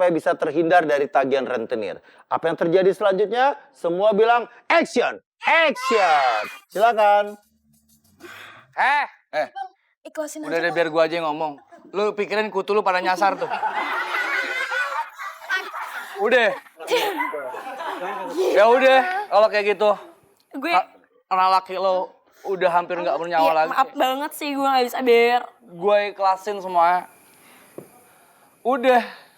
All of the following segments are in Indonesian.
supaya bisa terhindar dari tagihan rentenir. Apa yang terjadi selanjutnya? Semua bilang action, action. Silakan. Ikhlasin Udah aja. deh biar gua aja yang ngomong. Lu pikirin kutu lu pada nyasar tuh. Udah. Ya udah, kalau kayak gitu. Gue Anak laki lo udah hampir nggak bernyawa ya, lagi. maaf banget sih gue gak bisa ber. Gue ikhlasin semuanya. Udah.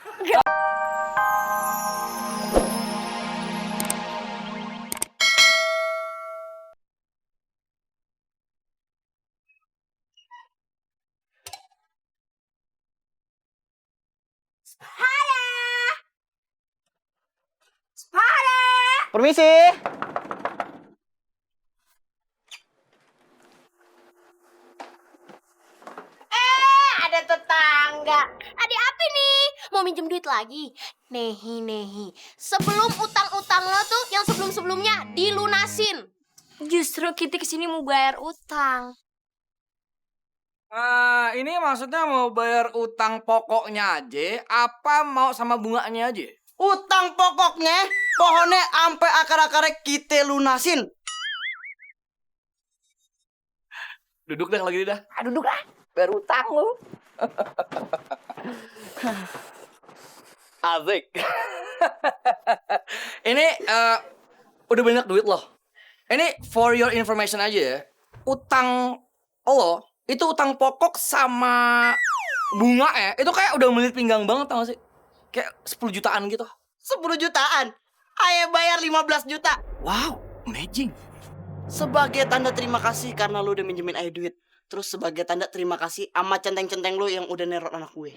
Permisi. Ada tetangga. Adik apa nih? Mau minjem duit lagi? Nehi. Sebelum utang-utang lo tuh yang sebelum-sebelumnya dilunasin. Justru kita kesini mau bayar utang. Ini maksudnya mau bayar utang pokoknya aja, apa mau sama bunganya aja? Utang pokoknya, pohonnya sampai akar-akarnya kita lunasin. Duduk dah kalau gitu dah. Duduk lah. Bayar utang lo. Asik. Ini udah banyak duit loh. Ini for your information aja ya. Utang lo itu utang pokok sama bunga ya. Itu kayak udah melilit pinggang banget tau gak sih? Kayak 10 jutaan gitu. 10 jutaan. Ayo bayar 15 juta. Wow, amazing. Sebagai tanda terima kasih karena lu udah minjemin Ayo duit. Terus sebagai tanda terima kasih sama centeng-centeng lu yang udah nerot anak gue.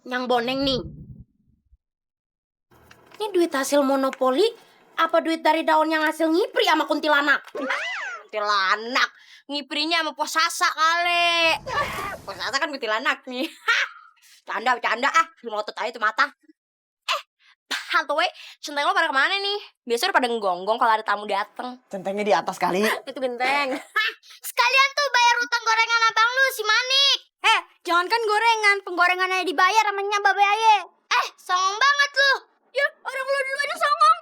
Yang boneng nih. Ini duit hasil monopoli apa duit dari daun yang hasil ngipri sama kuntilanak? Kuntilanak. Ngiprinya sama posasa kali. Posasa kan kuntilanak nih. Bercanda ah. Melotot aja tuh mata. Hantuwe, centeng lo pada kemana nih? Biasanya udah pada ngegonggong kalau ada tamu dateng. Centengnya di atas kali. Itu genteng. Sekalian tuh bayar utang gorengan abang lu si Manik. Jangankan gorengan, penggorengannya dibayar namanya Babe Aye. Songong banget lu. Ya, orang lu dulu aja songong.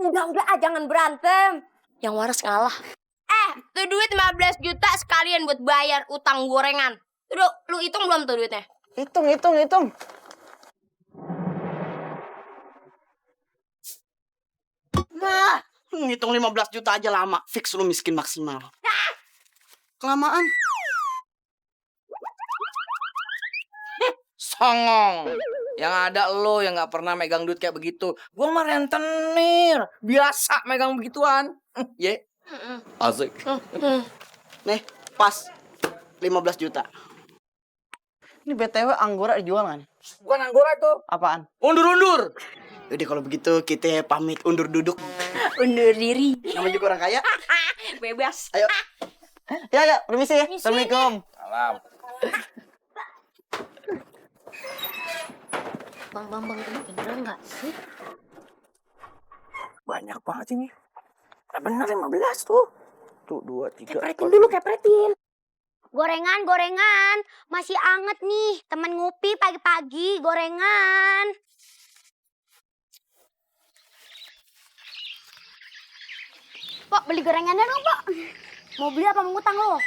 Udah, jangan berantem. Yang waras ngalah. Tuh duit 15 juta sekalian buat bayar utang gorengan. Tuh, lu hitung belum tuh duitnya? Hitung. Nah, ngitung 15 juta aja lama. Fix lu miskin maksimal. Kelamaan. Songong. Yang ada lo yang gak pernah megang duit kayak begitu. Gue mah rentenir. Biasa megang begituan. Ye. Asik. Nih, pas 15 juta. Ini BTW Anggora dijual kan? Bukan anggora tuh. Apaan? Undur-undur. Yaudah kalau begitu kita pamit undur duduk. Undur diri. Namanya juga orang kaya. Bebas. Ayo. Ya, permisi ya. Assalamualaikum. Salam. Bang, ini beneran nggak sih? Banyak banget ini. Bener 15 tuh. Tuh 2, 3. Kepretin dulu, kepretin. Gorengan. Masih anget nih. Temen ngopi pagi-pagi, gorengan. Pok, beli gorengannya dong, Pok. Mau beli apa mau ngutang lo?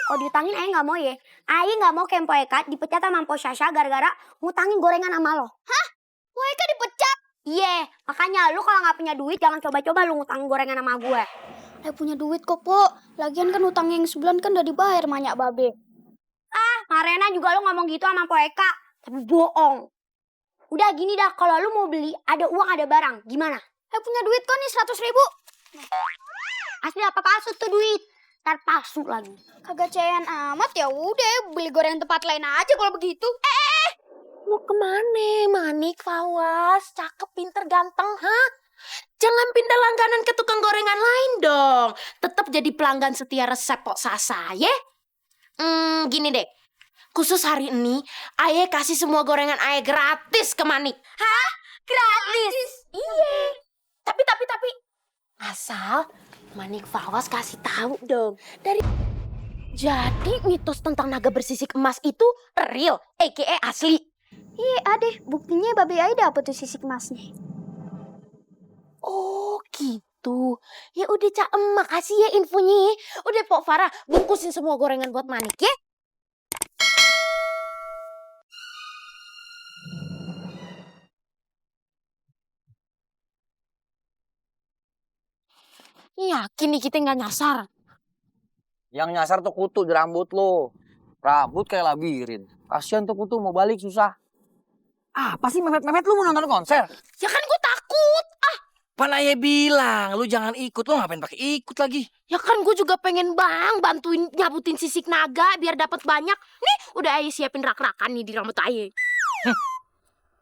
Kalau diutangin Aye nggak mau ya. Aye nggak mau Kempo Eka dipecat sama Mpo Sasha gara-gara ngutangin gorengan sama lo. Hah? Mpo Eka dipecat? Iya, makanya lu kalau nggak punya duit jangan coba-coba lu ngutangin gorengan sama gue. Ayo punya duit kok, Pok. Lagian kan utang yang sebulan kan udah dibayar banyak Babe. Marena juga lu ngomong gitu sama Mpo Eka, tapi bohong. Udah gini dah, kalau lu mau beli ada uang ada barang, gimana? Ayo punya duit kok nih 100.000. Asli apa palsu tuh duit? Ntar palsu lagi. Kagak ceyan amat ya udah beli gorengan tempat lain aja kalau begitu. Mau kemana? Manik, Fawas, cakep, pinter, ganteng, hah? Jangan pindah langganan ke tukang gorengan lain dong. Tetap jadi pelanggan setia resep Pok Sasa, ya? Gini deh. Khusus hari ini, Aye kasih semua gorengan Aye gratis ke Manik. Hah? Gratis? Iya. Tapi. Asal Manik Fawaz kasih tahu dong. Jadi mitos tentang naga bersisik emas itu real, aka asli. Iya, adeh. Buktinya Babe Ai dapet tuh sisik emasnya. Oh gitu. Ya udah Cak makasih ya infonya. Udah Pok Farah, bungkusin semua gorengan buat Manik ya. Yakin nih kita nggak nyasar. Yang nyasar tuh kutu di rambut lo. Rambut kayak labirin. Kasian tuh kutu mau balik susah. Apa sih mepet-mepet lu mau nonton konser? Ya kan gue takut. Pan ayah bilang, lu jangan ikut. Lu ngapain pakai ikut lagi? Ya kan gue juga pengen bantuin nyabutin sisik naga biar dapat banyak. Nih udah Ayah siapin rak-rakan nih di rambut Ayah.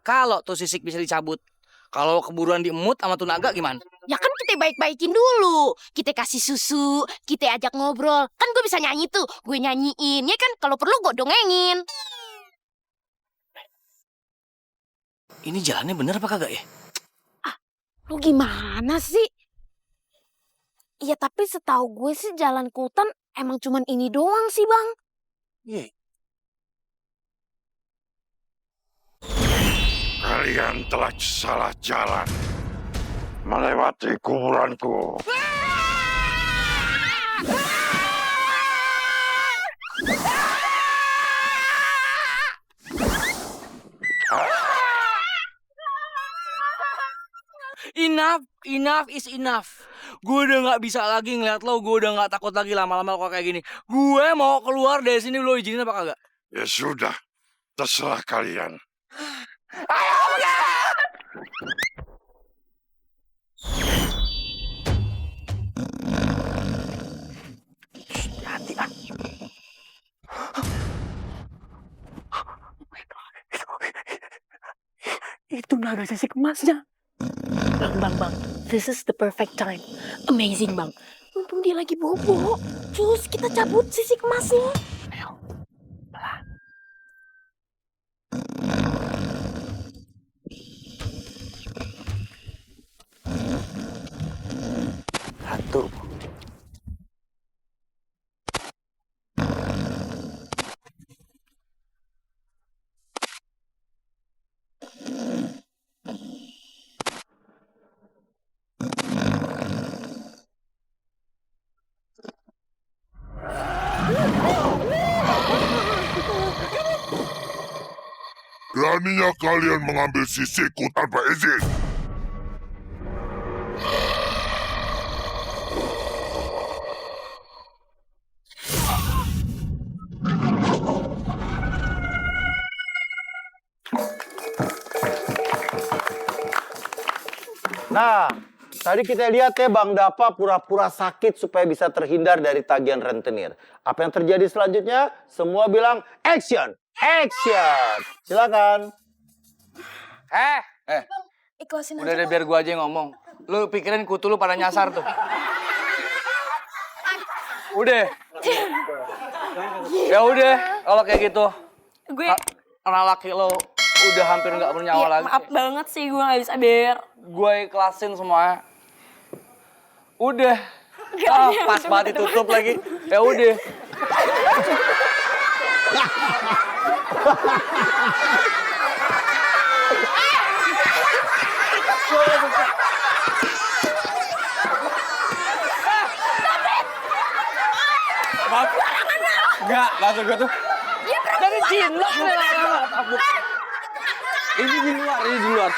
Kalau tuh sisik bisa dicabut. Kalau keburuan diemut sama tuh naga gimana? Ya kan kita baik-baikin dulu. Kita kasih susu, kita ajak ngobrol. Kan gue bisa nyanyi tuh, gue nyanyiin. Ya kan kalau perlu gue dongengin. Ini jalannya bener apa kagak ya? Lu gimana sih? Iya tapi setahu gue sih jalan ke hutan emang cuman ini doang sih bang. Iya. Kalian telah salah jalan melewati kuburanku. Enough is enough. Gue udah nggak bisa lagi ngeliat lo. Gue udah nggak takut lagi lama-lama kok kayak gini. Gue mau keluar dari sini. Lo izinin apa kagak? Ya sudah, terserah kalian. Hati ah. Itu naga sisik emasnya. Bang, this is the perfect time. Amazing bang. Mumpung dia lagi bobo. Terus kita cabut sisik emasnya. Ayo, pelan. Satu. Beraninya kalian mengambil sisikku tanpa izin. Nah, tadi kita lihat ya Bang Dapa pura-pura sakit supaya bisa terhindar dari tagihan rentenir. Apa yang terjadi selanjutnya? Semua bilang action, action. Silakan. Ikhlasin Udah aja deh biar gue aja yang ngomong. Lu pikirin kutu lu pada nyasar tuh. Udah. Ya udah, kalau kayak gitu. Gue Anak laki lo udah hampir nggak bernyawa lagi. maaf banget sih gue gak bisa Ber. Gue ikhlasin semuanya. Udah. Pas banget ditutup lagi. Ya udah. Maaf. Enggak, maksud gue tuh. Dari cinlok. Ini di luar.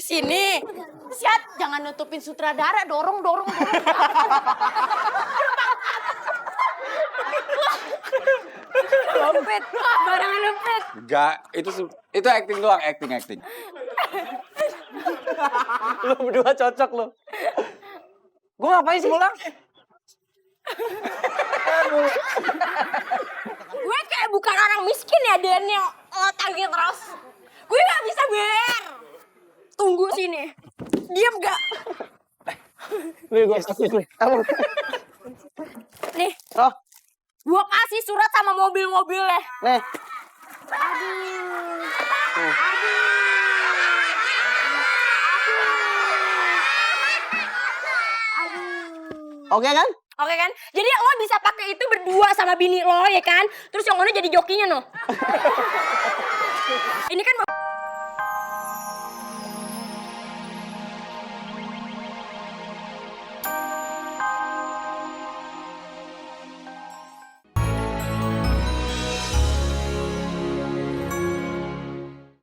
Sini. Siap, jangan nutupin sutradara, dorong. Dompet, barangan dompet. Enggak, itu acting doang, acting. Lo berdua cocok lo. Gue ngapain sih pulang? Gue kayak bukan orang miskin ya Den yang tagih terus. Gue gak bisa Ber. Tunggu sini. Diam gak? Nih gue kasih nih. Nih. Oh, Gue kasih surat sama mobil-mobilnya. nih. Oke kan? Oke kan? Jadi lo bisa pakai itu berdua sama bini lo ya kan? Terus yang mana jadi jokinya no? Ini kan